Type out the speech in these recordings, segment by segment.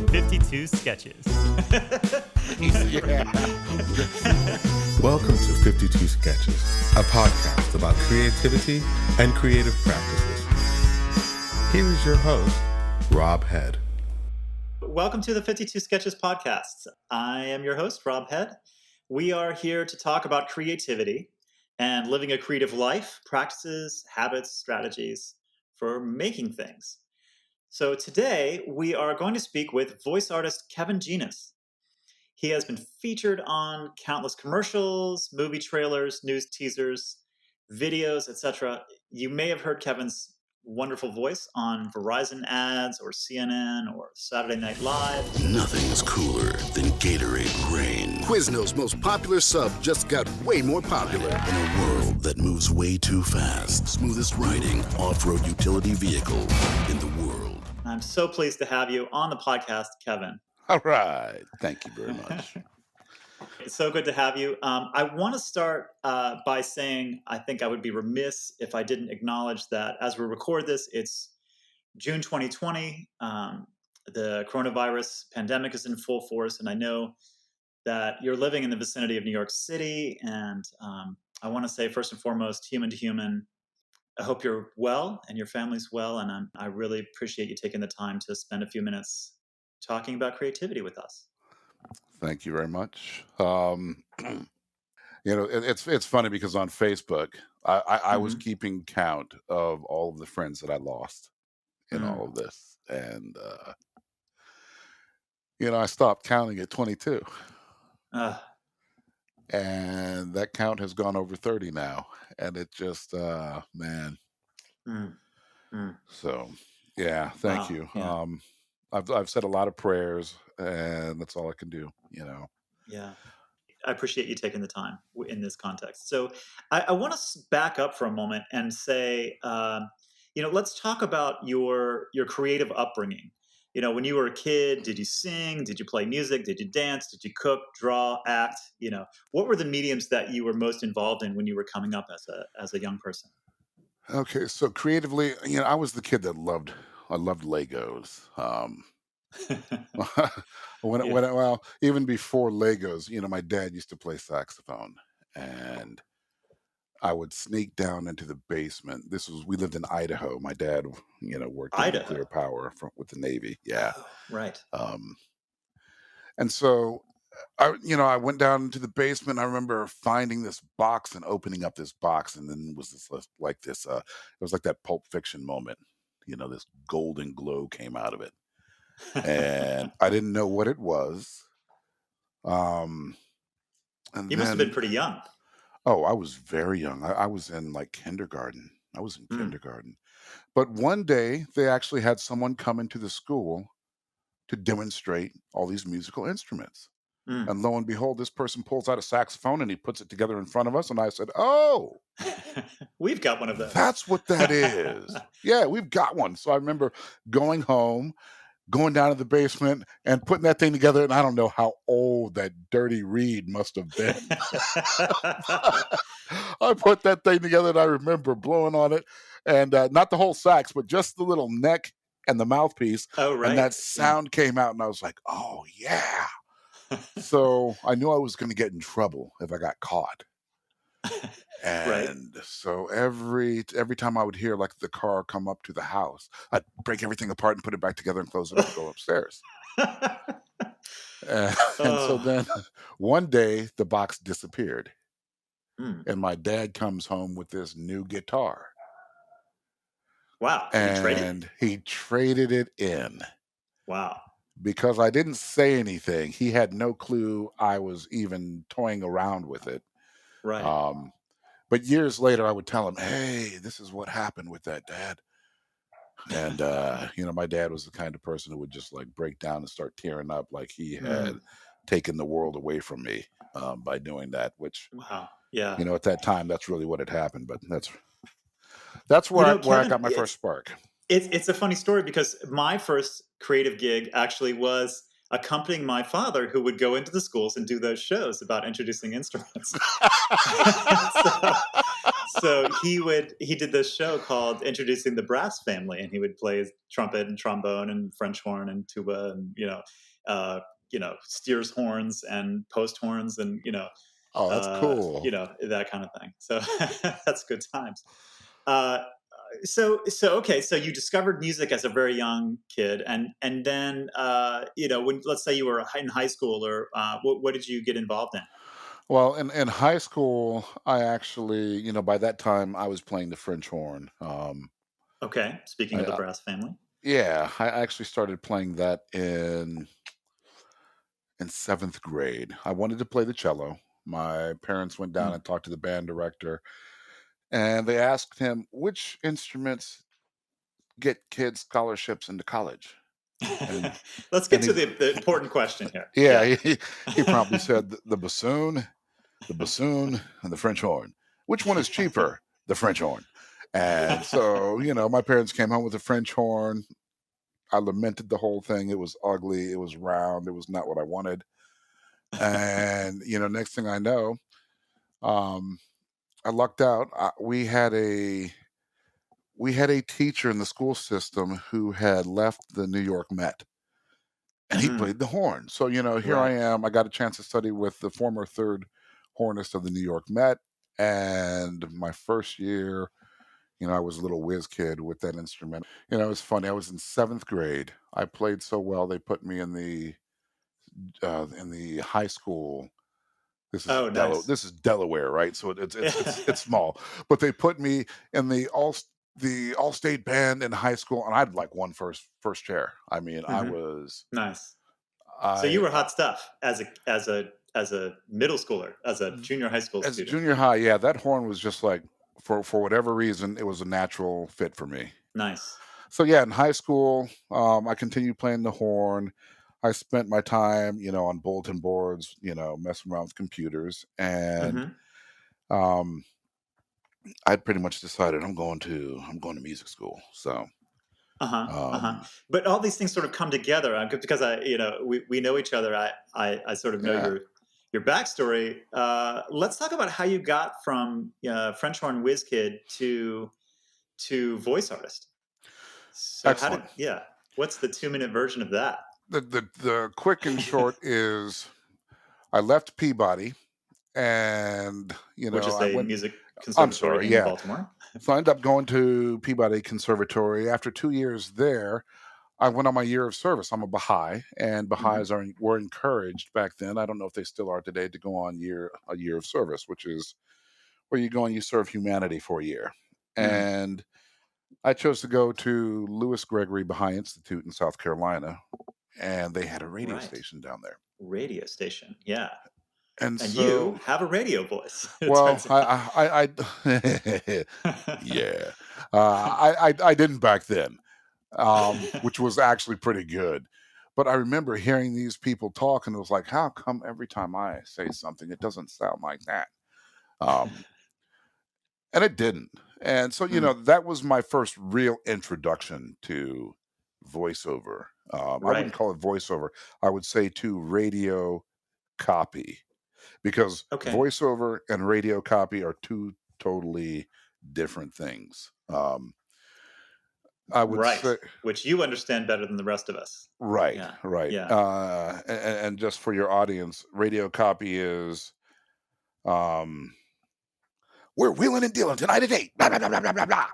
52 Sketches. Yeah. Welcome to 52 Sketches, a podcast about creativity and creative practices. Here is your host, Rob Head. Welcome to the 52 Sketches podcast. I am your host, Rob Head. We are here to talk about creativity and living a creative life, practices, habits, strategies for making things. So today we are going to speak with voice artist Kevin Genus. He has been featured on countless commercials, movie trailers, news teasers, videos, etc. You may have heard Kevin's wonderful voice on Verizon ads or CNN or Saturday Night Live. Nothing is cooler than Gatorade Rain. Quizno's most popular sub just got way more popular. In a world that moves way too fast, smoothest riding off-road utility vehicle in the world. I'm so pleased to have you on the podcast, Kevin. All right. Thank you very much. It's so good to have you. I want to start by saying I think I would be remiss if I didn't acknowledge that as we record this, it's June 2020. The coronavirus pandemic is in full force, and I know that you're living in the vicinity of New York City. And I want to say, first and foremost, human to human, I hope you're well and your family's well. And I really appreciate you taking the time to spend a few minutes talking about creativity with us. Thank you very much. It's funny because on Facebook, I was keeping count of all of the friends that I lost in all of this. And, I stopped counting at 22. And that count has gone over 30 now. And it just, man. So, yeah, thank you. Yeah. I've said a lot of prayers, and that's all I can do, Yeah. I appreciate you taking the time in this context. So I want to back up for a moment and say, let's talk about your creative upbringing. When you were a kid, did you sing? Did you play music? Did you dance? Did you cook, draw, act? What were the mediums that you were most involved in when you were coming up as a young person? Okay, so creatively, I was the kid that loved Legos. Even before Legos, my dad used to play saxophone, and I would sneak down into the basement. We lived in Idaho. My dad, worked in nuclear power with the Navy. Yeah. Oh, right. And so I went down into the basement. I remember finding this box and opening up this box, and then it was it was like that Pulp Fiction moment. This golden glow came out of it, and I didn't know what it was. And you must have been pretty young. Oh, I was very young. I was in kindergarten. I was in kindergarten. But one day they actually had someone come into the school to demonstrate all these musical instruments. And lo and behold, this person pulls out a saxophone and he puts it together in front of us. And I said, oh, we've got one of those. That's what that is. Yeah, we've got one. So I remember going home, going down to the basement and putting that thing together. And I don't know how old that dirty reed must have been. I put that thing together and I remember blowing on it. And not the whole sax, but just the little neck and the mouthpiece. Oh, right. And that sound came out and I was like, oh, yeah. So I knew I was going to get in trouble if I got caught. And so every time I would hear the car come up to the house, I'd break everything apart and put it back together and close it up and go upstairs. And so then one day the box disappeared. And my dad comes home with this new guitar. Wow. And he traded it in. Wow. Because I didn't say anything. He had no clue I was even toying around with it. Right. But years later, I would tell him, hey, this is what happened with that, Dad. And, my dad was the kind of person who would just break down and start tearing up like he had taken the world away from me by doing that, which, wow. Yeah. At that time, that's really what had happened. But that's where I got my first spark. It's a funny story because my first creative gig actually was accompanying my father, who would go into the schools and do those shows about introducing instruments. So he did this show called Introducing the Brass Family, and he would play trumpet and trombone and French horn and tuba and steers horns and post horns and Oh, that's cool. that kind of thing. So that's good times. Uh, so okay, so you discovered music as a very young kid, and then when, let's say, you were in high school, or what did you get involved in? Well, in high school, I actually, by that time, I was playing the French horn. Okay, speaking I, of the I brass family. yeah, I actually started playing that in seventh grade. I wanted to play the cello. My parents went down Hmm. and talked to the band director, and they asked him which instruments get kids scholarships into college. And Let's get and to he, the important question here. yeah, Yeah. he promptly said the bassoon, and the French horn. Which one is cheaper? The French horn. And so, my parents came home with the French horn. I lamented the whole thing. It was ugly. It was round. It was not what I wanted. And next thing I know, um, I lucked out. We had a teacher in the school system who had left the New York Met, and he Mm, played the horn. So here I right. am. I got a chance to study with the former third hornist of the New York Met, and my first year, I was a little whiz kid with that instrument. It's funny. I was in seventh grade. I played so well they put me in the high school. Oh, nice. This is Delaware, right? So it's small, but they put me in the all state band in high school, and I'd like won first chair. I mean, Hmm. Nice. So you I were hot stuff as a middle schooler, as a junior high school as a student. junior high, yeah, that horn was just like for whatever reason, it was a natural fit for me. Nice. So yeah, in high school, I continued playing the horn. I spent my time, on bulletin boards, messing around with computers, and Hmm. um, I'd pretty much decided I'm going to music school. So Uh-huh. Uh-huh. um, But all these things sort of come together because we know each other. I sort of know yeah, your backstory. Let's talk about how you got from French horn whiz kid to voice artist. So excellent. what's the 2-minute version of that? The quick and short is I left Peabody, and Which is I a went. music I'm conservatory sorry, in yeah. Baltimore. So I ended up going to Peabody Conservatory. After 2 years there, I went on my year of service. I'm a Baha'i, and Hmm. Baha'is were encouraged back then. I don't know if they still are today to go on a year of service, which is where you go and you serve humanity for a year. Mm, And I chose to go to Lewis Gregory Baha'i Institute in South Carolina, and they had a radio right. station down there. Radio station. Yeah. And And you so, have a radio voice, it well, turns out. I yeah, I didn't back then, which was actually pretty good. But I remember hearing these people talk, and it was like, how come every time I say something, it doesn't sound like that? Um, and it didn't. And so, Mm, that was my first real introduction to voiceover. I right. wouldn't call it voiceover. I would say to radio copy, because Okay. voiceover and radio copy are two totally different things. I would Right. say, Which you understand better than the rest of us. right, Yeah. right. Yeah. And just for your audience, radio copy is, um, we're wheeling and dealing tonight at 8. Blah, blah, blah, blah, blah, blah, blah.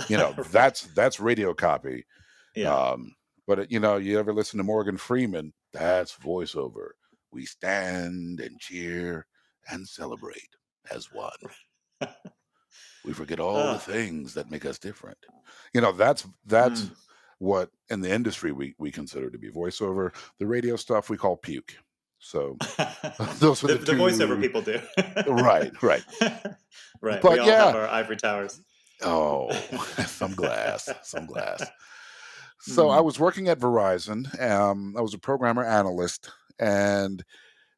Right. That's radio copy. Yeah. You ever listen to Morgan Freeman? That's voiceover. We stand and cheer and celebrate as one. We forget all the uh, things that make us different. That's mm. what in the industry we consider to be voiceover. The radio stuff we call puke. So those are the The voiceover two. people do. Right, right. Right. We But all have yeah. our ivory towers. Oh, some glass, some glass. So I Mm, was working at Verizon. I was a programmer analyst, and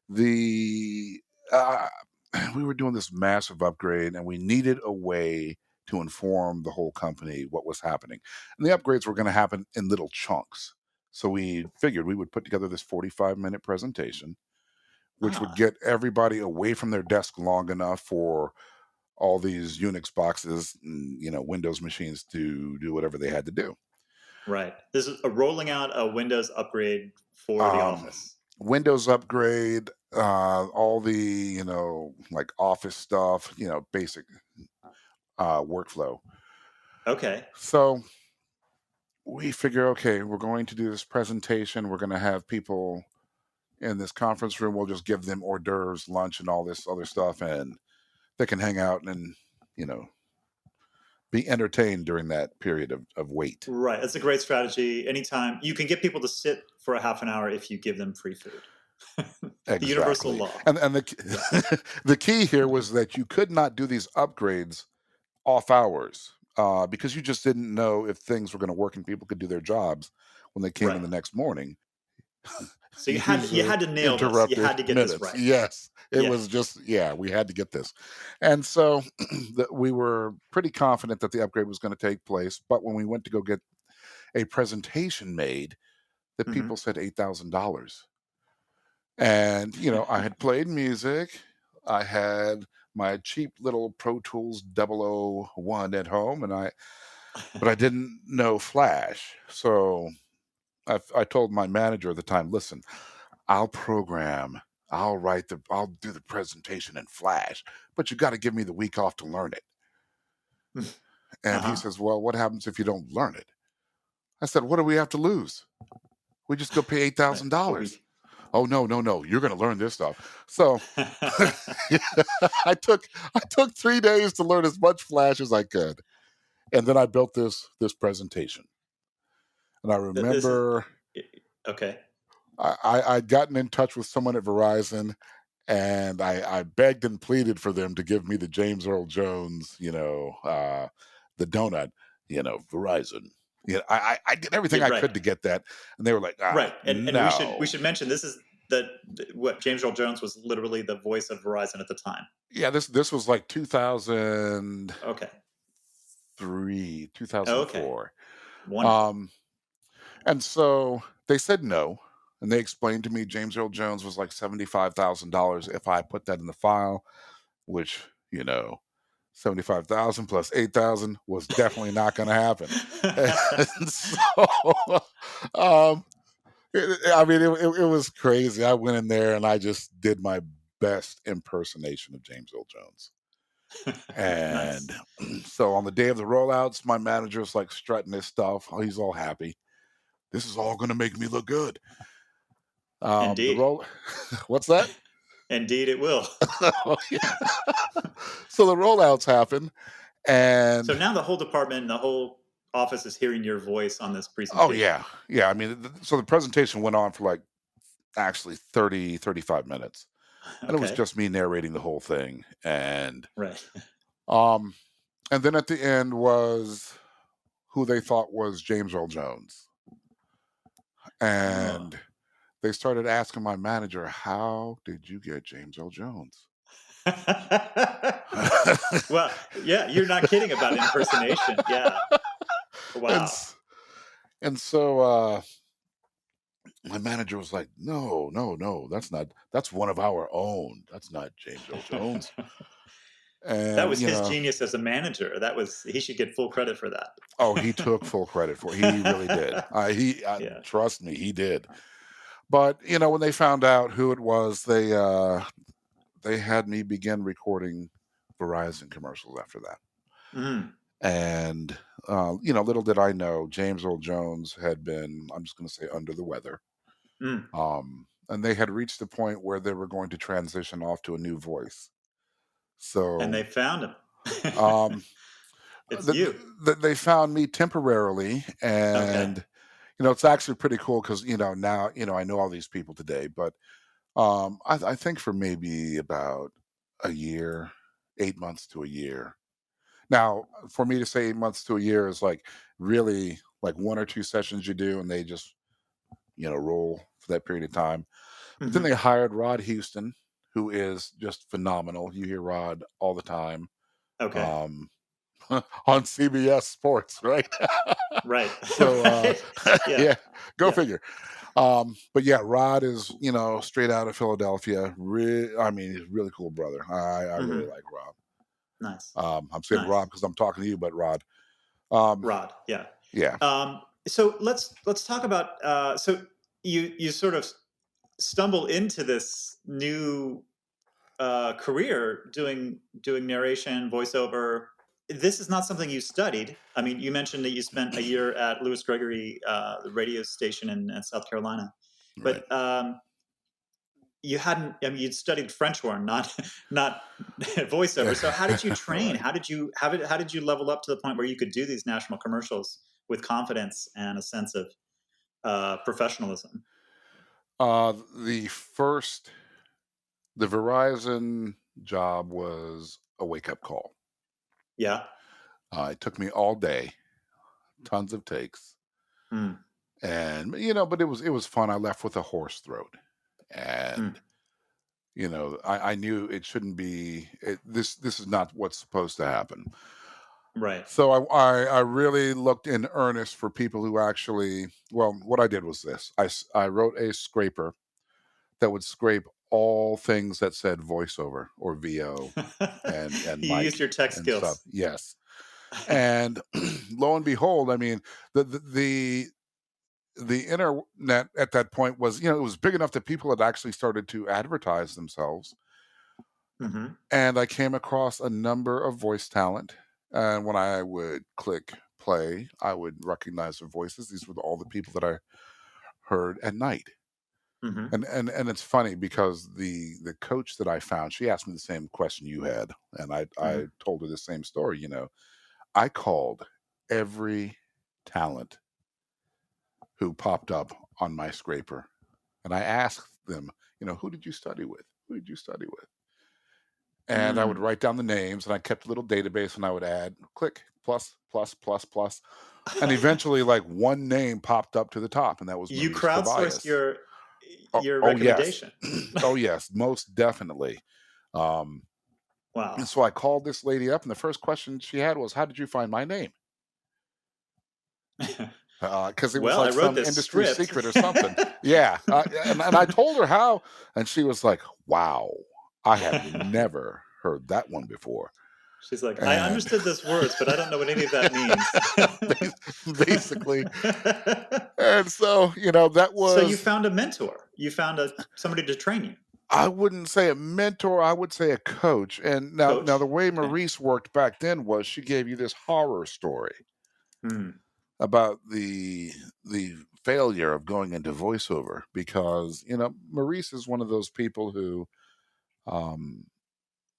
the uh, we were doing this massive upgrade, and we needed a way to inform the whole company what was happening. And the upgrades were going to happen in little chunks. So we figured we would put together this 45-minute presentation, which would ah. get everybody away from their desk long enough for all these Unix boxes and, Windows machines to do whatever they had to do. Right. This is a rolling out a Windows upgrade for the Um, office. Windows upgrade, all the, like Office stuff, basic workflow. Okay. So we figure, okay, we're going to do this presentation. We're going to have people in this conference room. We'll just give them hors d'oeuvres, lunch, and all this other stuff, and they can hang out and, be entertained during that period of wait. Right. That's a great strategy. Anytime you can get people to sit for a half an hour if you give them free food. The universal Exactly. law. And the the key here was that you could not do these upgrades off hours, because you just didn't know if things were going to work and people could do their jobs when they came in Right. the next morning. So you User had to nail this. You interrupted had to get this minutes. right. Yes, it Yeah. was just, we had to get this. And so we were pretty confident that the upgrade was going to take place. But when we went to go get a presentation made, the Hmm. people said $8,000. And, I had played music. I had my cheap little Pro Tools 001 at home, but I didn't know Flash. So I told my manager at the time, listen, I'll program, I'll do the presentation in Flash, but you got to give me the week off to learn it. And he Uh-huh. says, well, what happens if you don't learn it? I said, what do we have to lose? We just go pay Right. A $8,000. week. Oh, no, no, no. You're going to learn this stuff. So I took 3 days to learn as much Flash as I could. And then I built this presentation. And I This is remember okay. I'd gotten in touch with someone at Verizon, and I begged and pleaded for them to give me the James Earl Jones, the donut, Verizon. I did everything Yeah, I right. could to get that, and they were like, Right. And we no. should mention this is that what James Earl Jones was literally the voice of Verizon at the time. Yeah, this was like 2003, Okay. Okay. 2004. Wonderful. Um, and so they said no. And they explained to me James Earl Jones was like $75,000 if I put that in the file, which, 75,000 plus 8,000 was definitely not going to happen. And so, um, it was crazy. I went in there and I just did my best impersonation of James Earl Jones. Nice. And so on the day of the rollouts, my manager's like strutting his stuff. He's all happy. This is all going to make me look good. The Indeed. roll, what's that? Indeed it will. Oh, yeah. So the rollouts happen, So and now the whole department, the whole office is hearing your voice on this oh presentation. yeah. I mean, so the presentation went on for like actually 35 minutes, and it was Okay. just me narrating the whole thing, Right. um, and then at the end was who they thought was James Earl Jones, Oh. and they started asking my manager, "How did you get James Earl Jones?" Well, yeah, you're not kidding about impersonation. Yeah. and Wow. s- and so my manager was like, "No, no, no, that's one of our own. That's not James Earl Jones." That And was his genius as a manager. He should get full credit for that. oh, he took full credit for it. He really did. He Yeah. trust me, he did. But when they found out who it was, they had me begin recording Verizon commercials after that. Mm. And little did I know, James Earl Jones had been, I'm just going to say, under the weather. Mm. And they had reached the point where they were going to transition off to a new voice. And So they found him. um, It's you. they found me temporarily, Okay. and it's actually pretty cool because now I know all these people today, but I think for maybe about a year, 8 months to a year. Now, for me to say 8 months to a year is like really like one or two sessions you do, and they just roll for that period of time. But then Hmm. they hired Rod Houston, who is just phenomenal. You hear Rod all the time. Okay. Um, on CBS Sports, right? Right. So Right. Yeah. yeah, go Yeah. figure. But yeah, Rod is straight out of Philadelphia. I mean, he's a really cool brother. I really Hmm. like Rob. Nice. I'm saying Rob Nice. because I'm talking to you, but Rod. Um, Rod. Yeah. yeah. So let's talk about. So you sort of stumble into this new career doing narration, voiceover. This is not something you studied. I mean, you mentioned that you spent a year at Lewis Gregory, the radio station in South Carolina, Right. but you hadn't. I mean, you'd studied French horn, not not voiceover. So how did you train? Right. How did you level up to the point where you could do these national commercials with confidence and a sense of professionalism? Uh, the first, the Verizon job was a wake up call. Yeah. It took me all day, tons of takes, Mm, and but it was fun. I left with a hoarse throat, mm, and I knew it shouldn't be. This is not what's supposed to happen. right. So I really looked in earnest for people who actually. Well, what I did was this. I wrote a scraper that would scrape all things that said voiceover or VO and You used mic your tech and stuff. skills. Yes. And lo and behold, I mean, the internet at that point was, it was big enough that people had actually started to advertise themselves. Hmm. And I came across a number of voice talent. And when I would click play, I would recognize their voices. These were all the people that I heard at night. Hmm. And it's funny because the coach that I found, she asked me the same question you had, and I Hmm. told her the same story. I called every talent who popped up on my scraper, and I asked them, who did you study with? Who did you study with? And I would Mm. write down the names, and I kept a little database, and I would add click plus plus plus plus, and eventually, like one name popped up to the top, and that was You Maurice crowdsourced Tobias. your Oh yes. recommendation. Oh yes, most definitely. Um, and Wow. so I called this lady up, and the first question she had was, "How did you find my name?" Because it was Well, I like wrote some this industry script. secret or something. Yeah, and I told her how, and she was like, "Wow, I have never heard that one before." She's like, I And understood those words, but I don't know what any of that means. basically, and so that So you was. found a mentor. You found somebody to train you, I wouldn't say a mentor, I would say a coach. And now coach. the way Okay. Maurice worked back then was she gave you this horror story Hmm. about the failure of going into voiceover because, Maurice is one of those people who um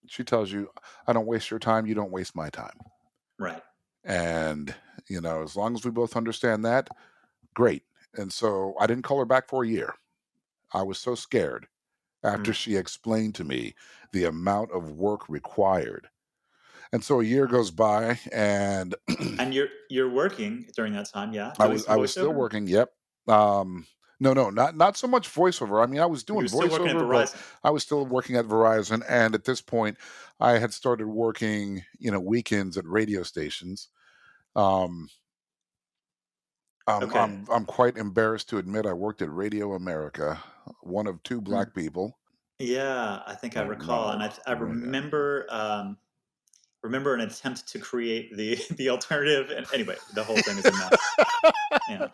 she tells you, I don't waste your time, you don't waste my time. Right. And, as long as we both understand that, great. And so I didn't call her back for a year. I was so scared after Hmm. she explained to me the amount of work required. And so a year goes by, and And you're working during that time, yeah, I doing was some I was still voiceover. working. Yep. No, not so much voiceover. I mean, I was You're doing still working at voiceover, but Verizon. I was still working at Verizon. And at this point, I had started working, weekends at radio stations. Um, Okay. I'm quite embarrassed to admit I worked at Radio America, one of two Hmm. black people. Yeah, I think I Oh recall, and no, I right. remember an attempt to create the the alternative. And anyway, the whole thing is a mess. Yeah,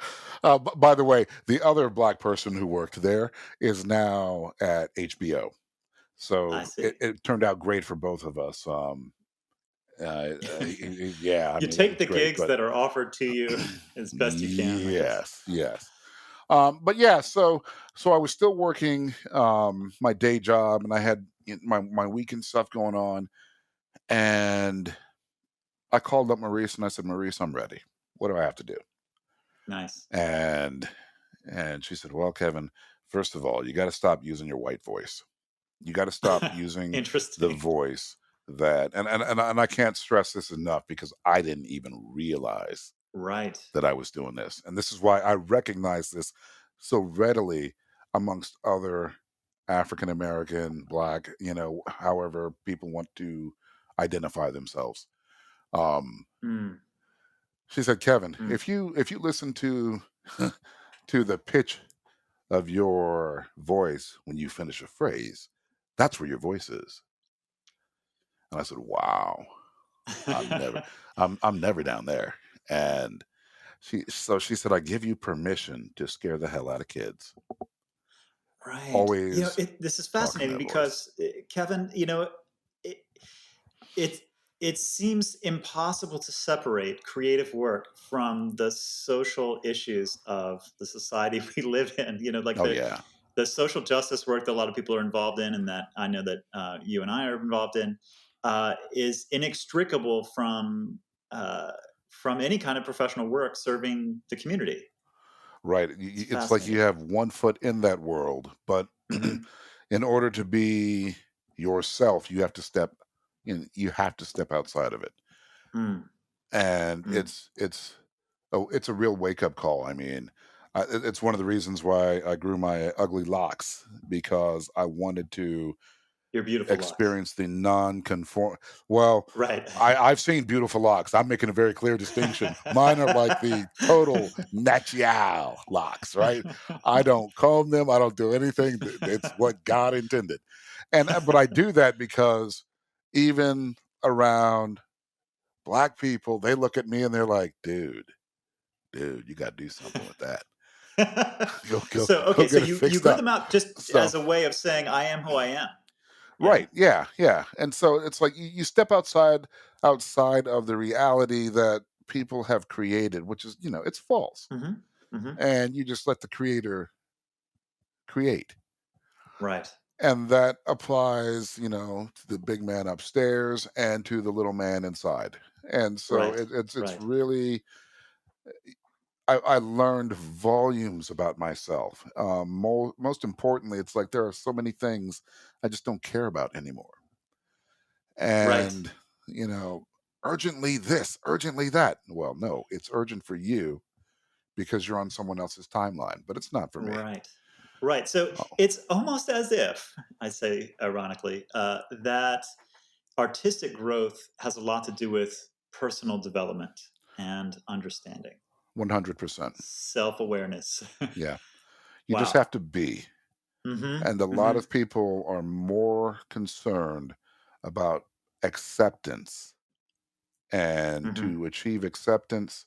By the way, the other black person who worked there is now at HBO. I So it, see. it turned out great for both of us. Yeah, I You mean, take it's the great, gigs but that are offered to you as best you can, I guess. yes, yes. But yeah, so I was still working my day job, and I had my weekend stuff going on, and I called up Maurice and I said, Maurice, I'm ready. What do I have to do? Nice. And and she said, well, Kevin, first of all, you got to stop using your white voice. You got to stop using the Interesting. voice that and I can't stress this enough because I didn't even realize Right. that I was doing this. And this is why I recognize this so readily amongst other African American, black, however people want to identify themselves. Um, Mm, she said, Kevin, mm. if you listen to to the pitch of your voice when you finish a phrase, that's where your voice is. And I said, wow. I'm never I'm never down there. And she said, I give you permission to scare the hell out of kids. Right. Always This is talk in fascinating that voice. because Kevin, it, it it seems impossible to separate creative work from the social issues of the society we live in. Like Oh yeah. the social justice work that a lot of people are involved in, and that I know that you and I are involved in, is inextricable uh, from any kind of professional work serving the community. Right. It's It's like you fascinating. have one foot in that world, but Hmm. in order to be yourself, you have to step in, you have to step outside of it. Mm, And mm. it's a real wake up call. I mean, it's one of the reasons why I grew my ugly locks, because I wanted to Your beautiful locks. experience the non-conform. Well, Right. I've seen beautiful locks. I'm making a very clear distinction. Mine are like the total natural locks, right? I don't comb them. I don't do anything. It's what God intended, and but I do that because even around black people, they look at me and they're like, dude, you got to do something with that. So Go okay, so get it you fixed grew up. them out just So as a way of saying I am who I am. Yeah. right, yeah, yeah, and so it's like you step outside of the reality that people have created, which is, it's false, Hmm. Hmm. and you just let the creator create. Right. And that applies, to the big man upstairs and to the little man inside. And so Right. it's Right. really, I learned volumes about myself. Most importantly, it's like there are so many things I just don't care about anymore. Right. And, you know, urgently this, urgently that. Well, no, it's urgent for you because you're on someone else's timeline, but it's not for me. Right. Right. So Oh, it's almost as if, I say ironically, that artistic growth has a lot to do with personal development and understanding, 100%. self awareness. Yeah. You just Wow. have to be. Hmm. And a lot Hmm. of people are more concerned about acceptance. And Hmm. to achieve acceptance,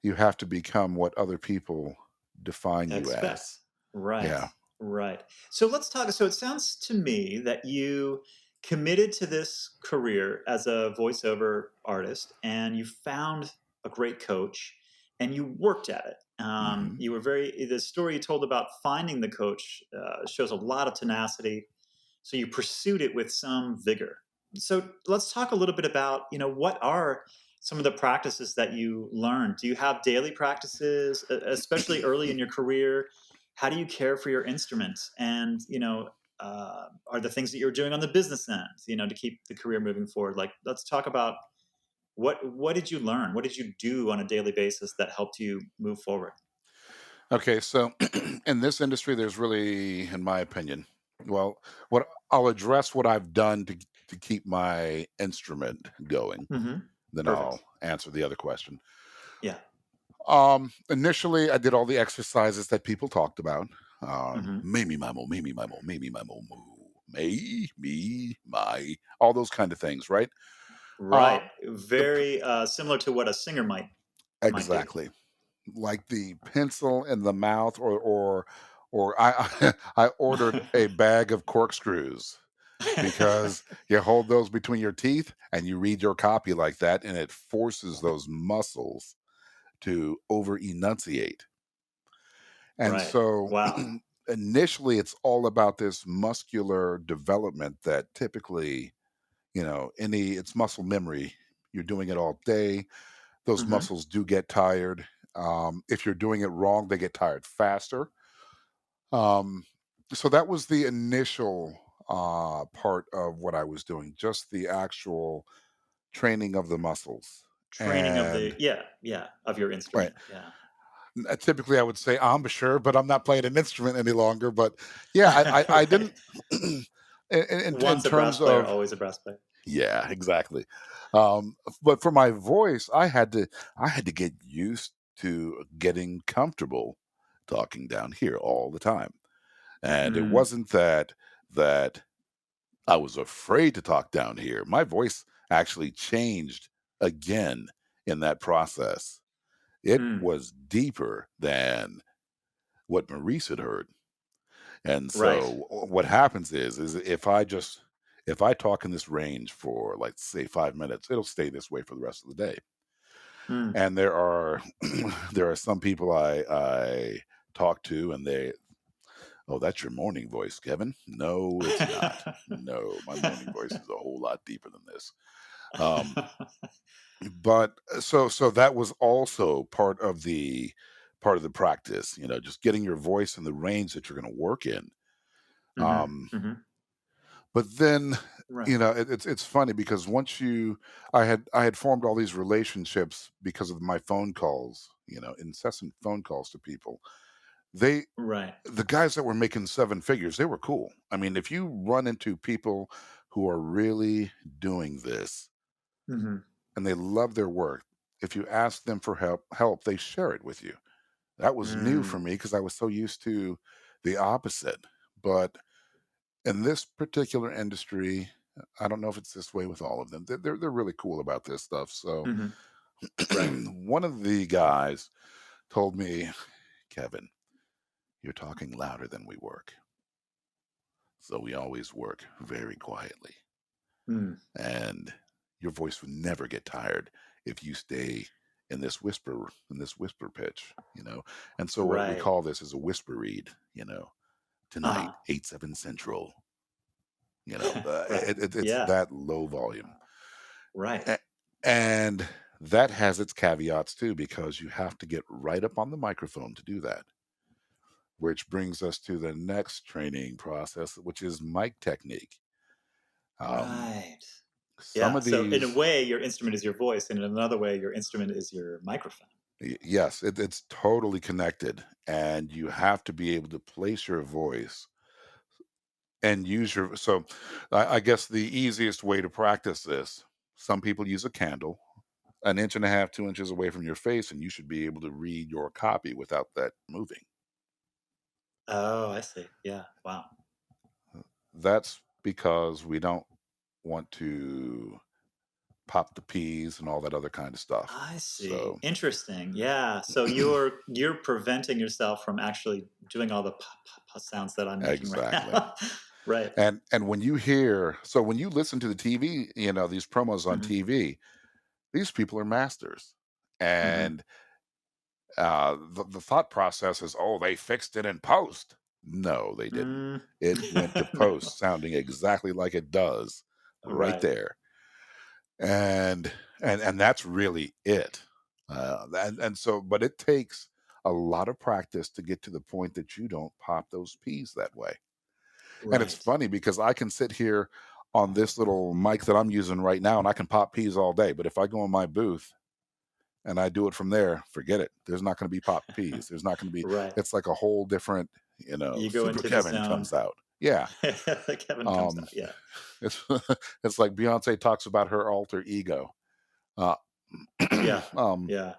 you have to become what other people define you Expect. as. Right. Yeah. Right. So let's talk. So it sounds to me that you committed to this career as a voiceover artist and you found a great coach and you worked at it. Hmm. You were the story you told about finding the coach shows a lot of tenacity. So you pursued it with some vigor. So let's talk a little bit about, what are some of the practices that you learned? Do you have daily practices, especially early in your career? How do you care for your instrument? And, are the things that you're doing on the business end, to keep the career moving forward? Like, let's talk about what did you learn? What did you do on a daily basis that helped you move forward? Okay, so in this industry, there's really, in my opinion, well, what I'll address what I've done to keep my instrument going. Hmm. Then I'll Perfect. answer the other question. Yeah. Initially, I did all the exercises that people talked about. Hmm. Me, my, all those kind of things, right? Right. Um, the Very similar to what a singer might do. exactly like the pencil in the mouth, or I I ordered a bag of corkscrews because you hold those between your teeth and you read your copy like that, and it forces those muscles to over enunciate. And Right. so Wow. initially it's all about this muscular development that typically, any it's muscle memory. You're doing it all day. Those Hmm. muscles do get tired. If you're doing it wrong, they get tired faster. Um, so that was the initial part of what I was doing, just the actual training of the muscles. Training of And the of your right, instrument. Yeah. typically I would say embouchure, but I'm not playing an instrument any longer. But yeah, I Right. didn't. In Once a brass terms player, of, always a brass player. yeah, exactly. But for my voice, I had to get used to getting comfortable talking down here all the time. And it Mm. wasn't that I was afraid to talk down here. My voice actually changed again in that process. It Mm, was deeper than what Maurice had heard. And right. so what happens is if I talk in this range for like say 5 minutes, it'll stay this way for the rest of the day. Mm. And there are there are some people I talk to and they, oh, that's your morning voice, Kevin. No, it's not. No, my morning voice is a whole lot deeper than this. Um, but so that was also part of the practice, just getting your voice in the range that you're going to work in. Hmm. Um, Hmm. but then, Right. it's funny because I had formed all these relationships because of my phone calls, incessant phone calls to people. They Right. the guys that were making seven figures, they were cool. I mean, if you run into people who are really doing this Hmm. and they love their work, if you ask them for help, they share it with you. That was new for Mm. me because I was so used to the opposite. But in this particular industry, I don't know if it's this way with all of them. They're really cool about this stuff. So Hmm. Right. one of the guys told me, Kevin, you're talking louder than we work. So we always work very quietly. Mm. And your voice will never get tired if you stay in this whisper pitch. And so what we Right. call this is a whisper read, tonight, Uh-huh. 8-7 central. Right. It's Yeah. that low volume. Right. A- and that has its caveats too, because you have to get right up on the microphone to do that, which brings us to the next training process, which is mic technique. um, Right. some Yeah. of So in a these way, your instrument is your voice, and in another way, your instrument is your microphone. Yes, it's totally connected, and you have to be able to place your voice and use your. So, I guess the easiest way to practice this, some people use a candle, an inch and a half, 2 inches away from your face, and you should be able to read your copy without that moving. Oh, I see. Yeah. Wow. That's because we don't want to pop the peas and all that other kind of stuff. I see. So, Interesting. Yeah. So you're preventing yourself from actually doing all the sounds that I'm making right exactly. now. Right. And when you listen to the TV, these promos on Hmm. TV, these people are masters. Hmm. And the thought process is, oh, they fixed it in post. No, they didn't. Mm. It went to No. post sounding exactly like it does right Right. there. And that's really it. And so, but it takes a lot of practice to get to the point that you don't pop those peas that way. And it's Right. funny because I can sit here on this little mic that I'm using right now and I can pop peas all day. But if I go in my booth and I do it from there, forget it. There's not going to be pop peas. There's not going to be, Right. it's like a whole different, You go Super into the Kevin zone. comes out. Yeah. Kevin comes Um, out. Yeah. it's, it's like Beyonce talks about her alter ego. Uh, Yeah. um, Yeah.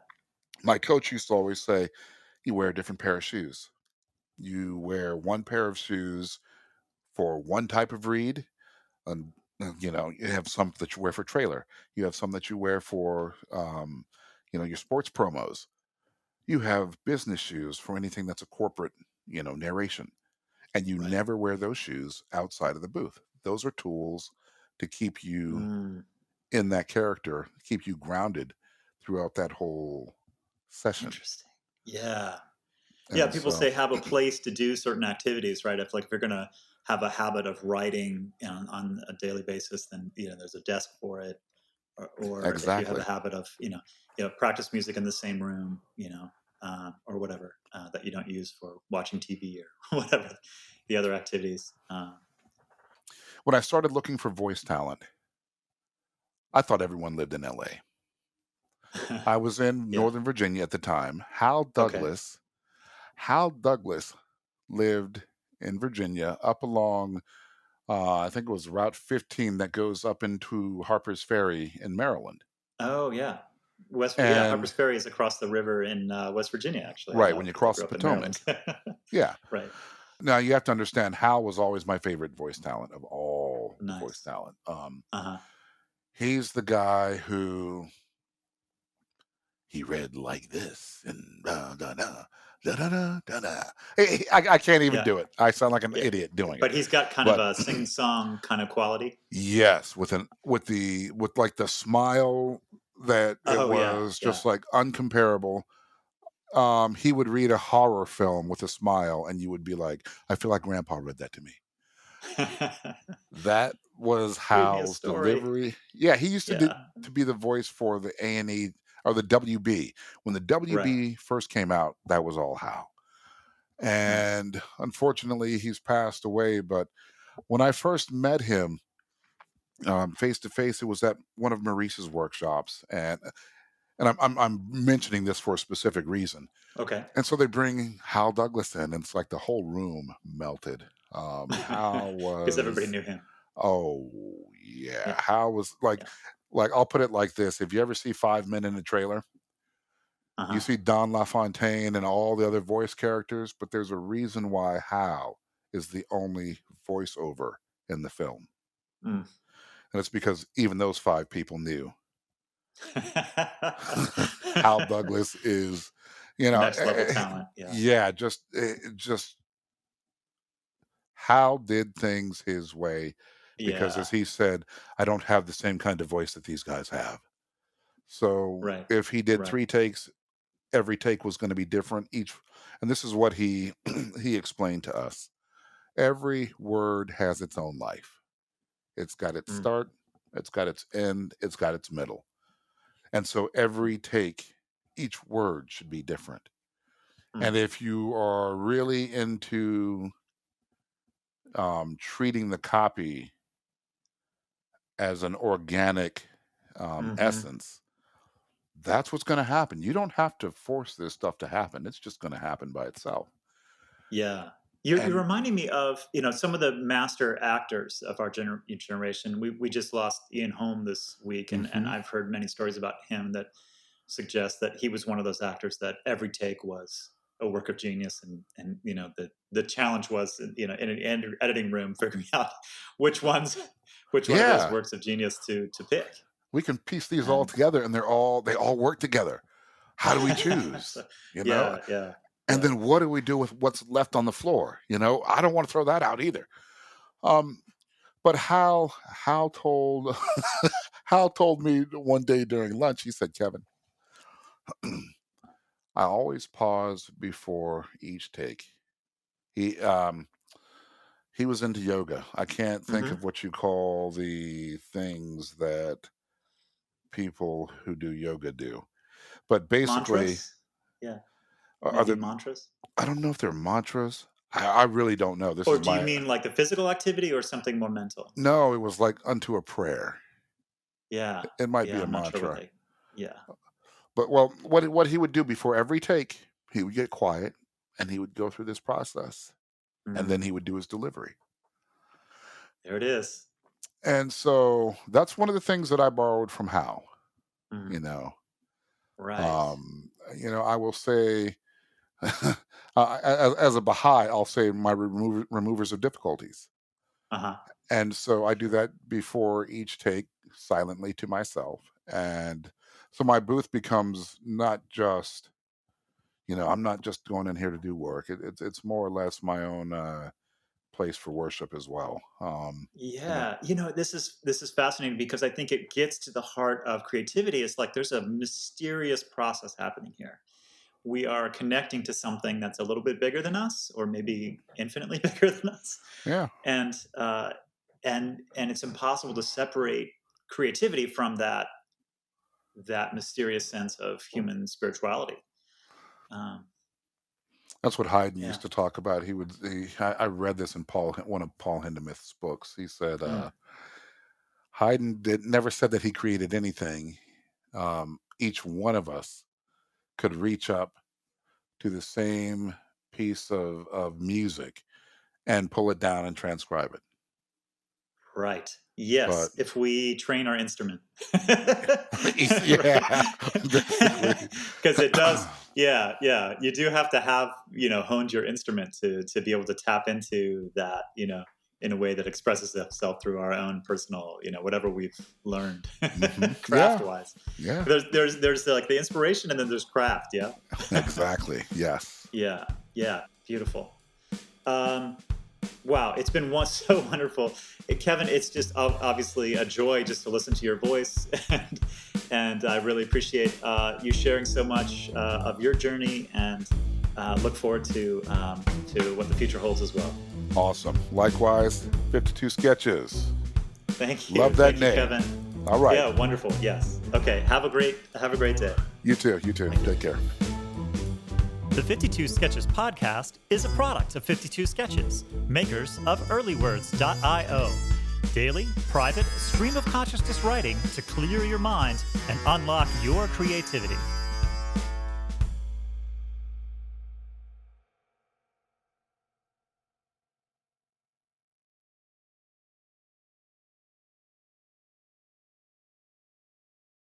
my coach used to always say, you wear a different pair of shoes. You wear one pair of shoes for one type of read, and you have some that you wear for trailer, you have some that you wear for your sports promos, you have business shoes for anything that's a corporate narration, and you Right. never wear those shoes outside of the booth. Those are tools to keep you Mm. in that character, keep you grounded throughout that whole session. Interesting. Yeah. Yeah, And people so say have a place to do certain activities, right? If you're gonna have a habit of writing on a daily basis, then there's a desk for it. Or if you have a exactly. habit of practice music in the same room, or whatever that you don't use for watching TV or whatever the other activities. When I started looking for voice talent, I thought everyone lived in LA. I was in Yeah. Northern Virginia at the time. Okay. Hal Douglas lived in Virginia up along, I think it was Route 15 that goes up into Harper's Ferry in Maryland. Oh yeah. Yeah, And Harper's Ferry is across the river in West Virginia. Actually, I right know when you because I cross grew the up in Maryland. Potomac, yeah. Right. Now you have to understand, Hal was always my favorite voice talent of all the voice Nice. talent. Uh huh. He's the guy who he read like this and da da da da da da da da. I can't even Yeah. do it. I sound like an Yeah. idiot doing it. But he's got kind of But a sing-song kind of quality. yes, with like the smile that it Oh yeah, was yeah. just like uncomparable. He would read a horror film with a smile, and you would be like, "I feel like Grandpa read that to me." That was Read me a Hal's story. delivery. Yeah, he used Yeah. to be the voice for the A&E or the WB. When the Right. WB first came out, that was all Hal. Nice. And unfortunately, he's passed away. But when I first met him face to face, it was at one of Maurice's workshops, and I'm mentioning this for a specific reason. Okay. And so they bring Hal Douglas in, and it's like the whole room melted. Hal Because everybody was, knew him. oh yeah, Yeah. Hal was Yeah. like I'll put it like this: if you ever see 5 Men in a Trailer, you Uh-huh. see Don LaFontaine and all the other voice characters, but there's a reason why Hal is the only voiceover in the film, Mm. and it's because even those 5 people knew Hal Douglas is, you know, Next level talent. Yeah. yeah, just Hal did things his way because, Yeah. as he said, I don't have the same kind of voice that these guys have. So Right. if he did Right. 3 takes, every take was going to be different. And this is what he he explained to us. Every word has its own life. It's got its Mm. start, it's got its end, it's got its middle. And so every take, each word should be different. Mm. And if you are really into treating the copy as an organic Mm-hmm. essence, that's what's going to happen. You don't have to force this stuff to happen. It's just going to happen by itself. Yeah. You're And reminding me of, some of the master actors of our generation. We just lost Ian Holm this week, and mhm, I've heard many stories about him that suggest that he was one of those actors that every take was a work of genius, and the challenge was, in an editing room figuring out which ones which one of those yeah, works of genius to pick. we can piece these all And together, and they all work together. How do we choose? so, You know, yeah, yeah, and yeah. then what do we do with what's left on the floor? I don't want to throw that out either. Um, but Hal told Hal told me one day during lunch. He said, "Kevin, I always pause before each take." He um he was into yoga. I can't think Hmm. of what you call the things that people who do yoga do, but basically, Mantras, yeah, are maybe there? mantras. I don't know if they're mantras. I really don't know. This Or is do you my mean like the physical activity or something more mental? no. It was like unto a prayer. Yeah, It might be yeah, a I'm not sure what mantra, they. Yeah. but well, what he would do before every take, he would get quiet and he would go through this process, and then Mm, he would do his delivery. there it is. And so that's one of the things that I borrowed from Hal. Mm, You know, right. I will say, as a Baha'i, I'll say my removers of difficulties. Uh-huh. And so I do that before each take silently to myself. And so my booth becomes not just, I'm not just going in here to do work. It's more or less my own place for worship as well. And Yeah, this is fascinating because I think it gets to the heart of creativity. It's like there's a mysterious process happening here. We are connecting to something that's a little bit bigger than us, or maybe infinitely bigger than us, yeah, and and it's impossible to separate creativity from that mysterious sense of human spirituality. Um, that's what Haydn yeah. used to talk about. I read this in one of Paul Hindemith's books. He said, Mm, Haydn never said that he created anything. Each one of us could reach up to the same piece of music and pull it down and transcribe it. right. But Yes, if we train our instrument. yeah, basically. Because it does, yeah, yeah. You do have to have, honed your instrument to be able to tap into that. in a way that expresses itself through our own personal, whatever we've learned Yeah. craft-wise. Yeah. There's like the inspiration, and then there's craft. Yeah. Exactly. Yes. Yeah. Beautiful. Wow, it's been so wonderful, Kevin. It's just obviously a joy just to listen to your voice, and I really appreciate you sharing so much of your journey, and look forward to what the future holds as well. Awesome. Likewise, 52 Sketches. Thank you. Love that Thank name. you, Kevin. All right. Yeah, wonderful. Yes. Okay. Have a great day. You too. Take care. The 52 Sketches podcast is a product of 52 Sketches, makers of earlywords.io. Daily, private, stream of consciousness writing to clear your mind and unlock your creativity.